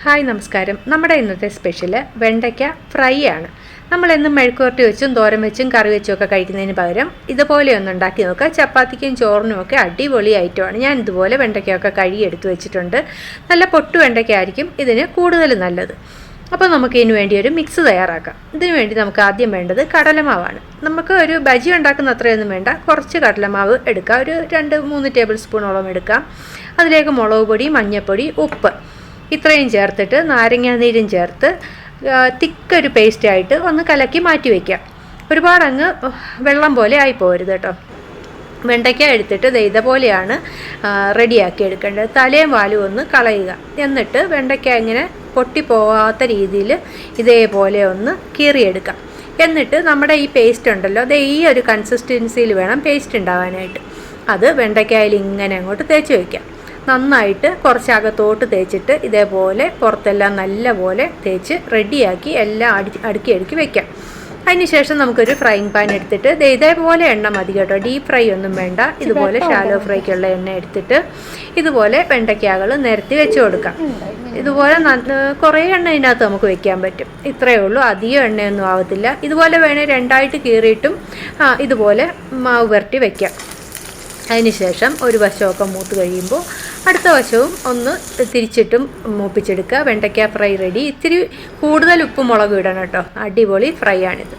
Hi നമസ്കാരം. നമ്മുടെ ഇന്നത്തെ സ്പെഷ്യൽ വെണ്ടയ്ക്ക ഫ്രൈ ആണ്. നമ്മളെന്നും മെഴുക്കുവരട്ടി വെച്ചും തോരൻ വെച്ചും കറി വെച്ചും ഒക്കെ കഴിക്കുന്നതിന് പകരം ഇതുപോലെ ഒന്ന് ഉണ്ടാക്കി നോക്കുക. ചപ്പാത്തിക്കും ചോറിനും ഒക്കെ അടിപൊളി ഐറ്റമാണ്. ഞാൻ ഇതുപോലെ വെണ്ടയ്ക്കയൊക്കെ കഴുകി എടുത്ത് വെച്ചിട്ടുണ്ട്. നല്ല പൊട്ടു വെണ്ടയ്ക്ക ആയിരിക്കും ഇതിന് കൂടുതൽ നല്ലത്. അപ്പോൾ നമുക്ക് ഇതിന് വേണ്ടി ഒരു മിക്സ് തയ്യാറാക്കാം. ഇതിനു വേണ്ടി നമുക്ക് ആദ്യം വേണ്ടത് കടലമാവാണ്. നമുക്ക് ഒരു ബജി ഉണ്ടാക്കുന്ന അത്രയൊന്നും വേണ്ട, കുറച്ച് കടലമാവ് എടുക്കുക. ഒരു 2-3 ടേബിൾ സ്പൂണോളം എടുക്കാം. അതിലേക്ക് മുളക് പൊടി, മഞ്ഞൾപ്പൊടി, ഉപ്പ് ഇത്രയും ചേർത്തിട്ട് നാരങ്ങാനീരും ചേർത്ത് തിക്കൊരു പേസ്റ്റായിട്ട് ഒന്ന് കലക്കി മാറ്റി വയ്ക്കാം. ഒരുപാട് അങ്ങ് വെള്ളം പോലെ ആയി പോകരുത് കേട്ടോ. വെണ്ടയ്ക്ക എടുത്തിട്ട് ഇതേപോലെയാണ് റെഡിയാക്കി എടുക്കേണ്ടത്. തലയും വാലും ഒന്ന് കളയുക. എന്നിട്ട് വെണ്ടയ്ക്ക ഇങ്ങനെ പൊട്ടിപ്പോവാത്ത രീതിയിൽ ഇതേപോലെ ഒന്ന് കീറിയെടുക്കാം. എന്നിട്ട് നമ്മുടെ ഈ പേസ്റ്റ് ഉണ്ടല്ലോ, അത് ഈ ഒരു കൺസിസ്റ്റൻസിയിൽ വേണം പേസ്റ്റ് ഉണ്ടാവാനായിട്ട്. അത് വെണ്ടയ്ക്കായിൽ ഇങ്ങനെ അങ്ങോട്ട് തേച്ച് വയ്ക്കാം. നന്നായിട്ട് കുറച്ച് അകത്തോട്ട് തേച്ചിട്ട് ഇതേപോലെ പുറത്തെല്ലാം നല്ലപോലെ തേച്ച് റെഡിയാക്കി എല്ലാം അടുക്കി വെക്കാം. അതിന് ശേഷം നമുക്കൊരു ഫ്രൈയിങ് പാൻ എടുത്തിട്ട് ഇതേപോലെ എണ്ണ മതി കേട്ടോ. ഡീപ്പ് ഫ്രൈ ഒന്നും വേണ്ട. ഇതുപോലെ ഷാലോ ഫ്രൈക്കുള്ള എണ്ണ എടുത്തിട്ട് ഇതുപോലെ വെണ്ടയ്ക്കകൾ നിരത്തി വെച്ച് കൊടുക്കാം. ഇതുപോലെ കുറേ എണ്ണ ഇതിനകത്ത് നമുക്ക് വെക്കാൻ പറ്റും. ഇത്രയേ ഉള്ളൂ, അധികം എണ്ണയൊന്നും ആവത്തില്ല. ഇതുപോലെ വേണേൽ രണ്ടായിട്ട് കീറിയിട്ടും ഇതുപോലെ മാവ് പുരട്ടി വെക്കാം. അതിന് ശേഷം ഒരു വശമൊക്കെ മൂത്ത് കഴിയുമ്പോൾ അടുത്ത വശവും ഒന്ന് തിരിച്ചിട്ടും മൂപ്പിച്ചെടുക്കുക. വെണ്ടയ്ക്ക ഫ്രൈ റെഡി. ഇത്തിരി കൂടുതൽ ഉപ്പും മുളകും ഇടണം കേട്ടോ. അടിപൊളി ഫ്രൈ ആണിത്.